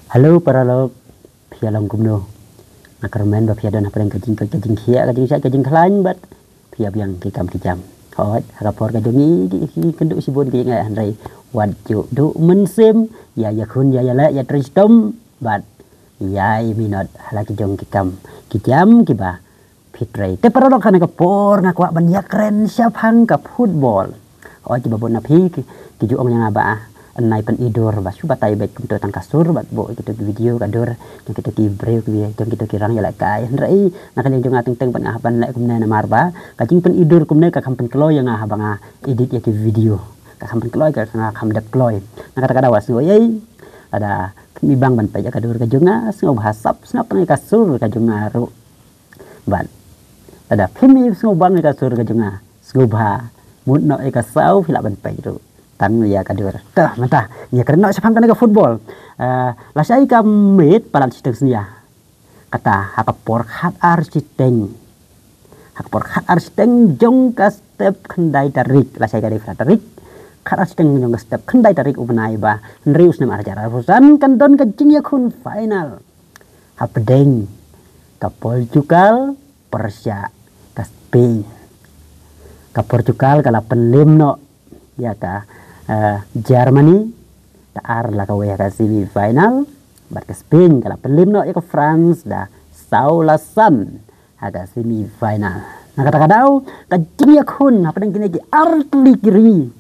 Halo para lok, pia long kumno. Nakarmen ba pia dan apa yang kajing kia kajing kelain bat pia biang kikam kijam. Hoi rapor kajungi kenduk sibun ki ngai andai waju du mensem ya kun ya la ya tristom bat ya minot hala kijong kikam kijam kiba pitrai. Te para lok kana kapor ngakwa ban ya keren siap hang ka football. Hoi kiba bon napi kiju ong yang aba nai pen idor basu batai baik untuk tang kasur bat bo kita video kador yang kita ki breu ki yang kita kirang ya kai rai nak yang jong ateng teng pan aban lek kumna marba kajing pen idor kumna ka kampen kloy yang abanga edit ya ki video ka kampen kloy ka kam dep kloy nak kata kada wasu yai ada mi bang ban pa ya kador ka jonga sngo bahasap snap ngai kasur ka jonga ru ban ada pimi sngo bang ka kasur ka jonga sngo ba mut no ka sau phila ban pa ru tan ya kadur tah mata ya karena sepang kan football la sai kamit palan sistem senia kata hakapor hat architeng jong ka step kendai tarik la sai kadai tarik khat architeng jong ka step kendai tarik ubenai ba nrius nem arjara rusan kan don ka jing ya kun final hapdeng ka Portugal Persia ka Spain ka Portugal kala penlim no ya ka Germany taar la kawe ka semi final bat ke Spain kala pelim no ya ke France da saulasan aga semi final nah kata-kadau ka jing kun apa deng kini artillery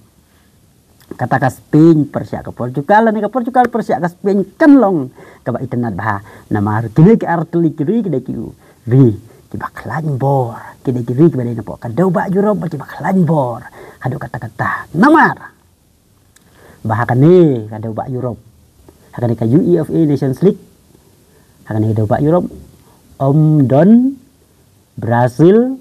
kata ka Spain Persia ke Portugal ni ke Portugal Persia ke Spain kan long ka ba itenat bah nama kini ke artillery kida ki vi ki baklan bor kida ki vi kida na po kadau ba Europe ki baklan bor hadu kata-kata namar bahakan ni kada ubah Europe hakan ka UEFA Nations League hakan kada ubah Europe don Brazil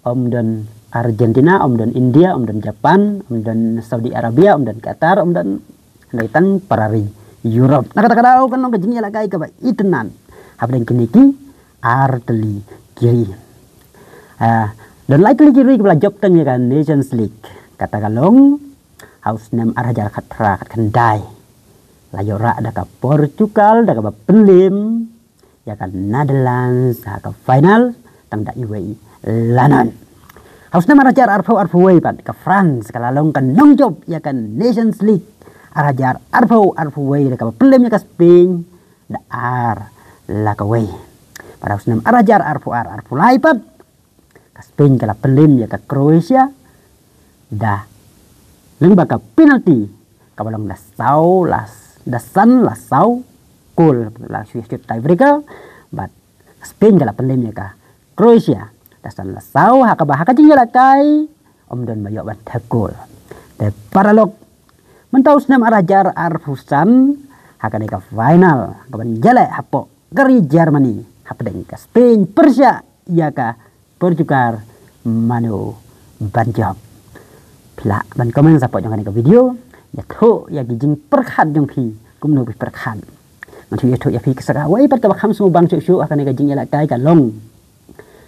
don Argentina don India don Japan don Saudi Arabia don Qatar don naitan parari Europe nah kata-kata kan nong kajing yala kai ka ba itenan habden kiniki arteli kiri don likely kiri ka job teng ya kan Nations League kata kalong haus nem arajar katra kat kendai layora ada ka Portugal ada ka pelim ya kan Netherlands ka final tang da UAE lanan haus nem arajar arfo wei pat ka France kalalong kan nong job ya kan Nations League arajar arfo wei da ka pelim ya ka Spain da la ka wei pada haus nem arajar arfo lai pat ka Spain kala pelim ya ka Croatia da leng baka penalti kabalang dasau gol la shoot tiebreaker but Spain kala penlimnya ka Croatia dasan lasau haka jingala kai don bayo ban gol de paralog mentaus nam arajar arfusan haka ka final kaban jale hapo gari Germany hapdeng ka Spain Persia ya ka Portugal mano banjab pila ban komen support jong ka video ya tho ya gijing perkhat jong pi kumno pi perkhat nanti ya tho ya pi kesaka wai pat ka kham su bang chu akan ka jing ya kai ka long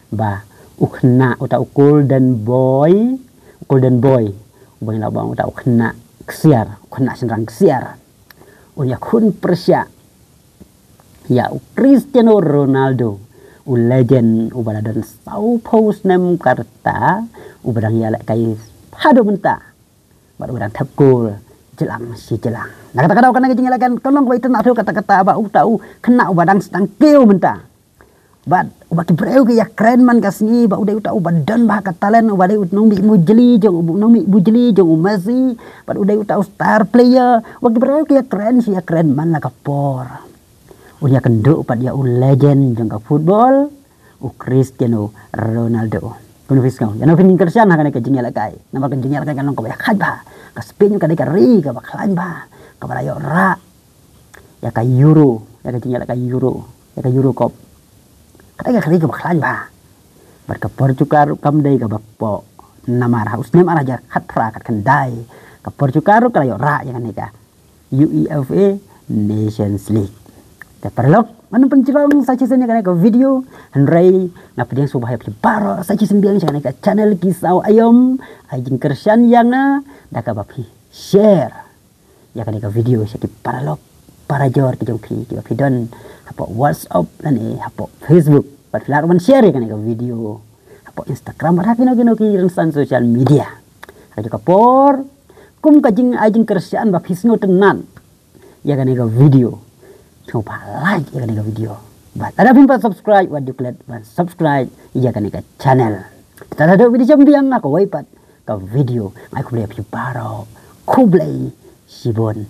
ba ukhna uta golden boy ubang la bang uta ukhna senrang ksiar unya kun Persia ya Cristiano Ronaldo legend ubala dan sau post nem karta ubang ya kai hado menta baru orang gol jelang nah kata-kata kan lagi nyalakan kolong kau itu nak kata-kata ba tahu kena badang sedang keu menta bad ubaki breu ke ya keren man kasni ba udah tahu badan bah katalen ubade nong mujeli jong Messi bad udah tahu star player ubaki breu ke ya keren man lah kapor unya kenduk pad ya legend jong ka football Cristiano Ronaldo kuno fiskau yana fin kersian hakan ka jingala kai nama ka jingala kai kanong ka yakad ba ka Spain ka ka ri ka baklan ba ka balayo ra ya ka Euro ya ka jingala ka Euro ya ka Euro Cup ka ri ka baklan ba bar ka Portugal kam dai ka bakpo namar haus nem araja khatra kat kendai ka Portugal ka layo ra yang ka UEFA Nations League te perlok mana pencilong saja senya kan ke video Henry ngapa dia subah baro saja sembiang jangan ke channel kisau ayam ajing kersian yang na dah bapi share ya kan ke video sakit paralok para jor ke jongki ke pidon hapo WhatsApp lani hapo Facebook bat filar man share kan ke video hapo Instagram bat hakino kino ki san social media rajo kapor kum kajing ajing kersian ba hisno tenan ya kan ke video coba like ya kan ke video bat ada pimpa subscribe wat diklat subscribe ya kan ke channel kita ada video jambiang aku waipat ke video aku boleh piu baro kublai sibon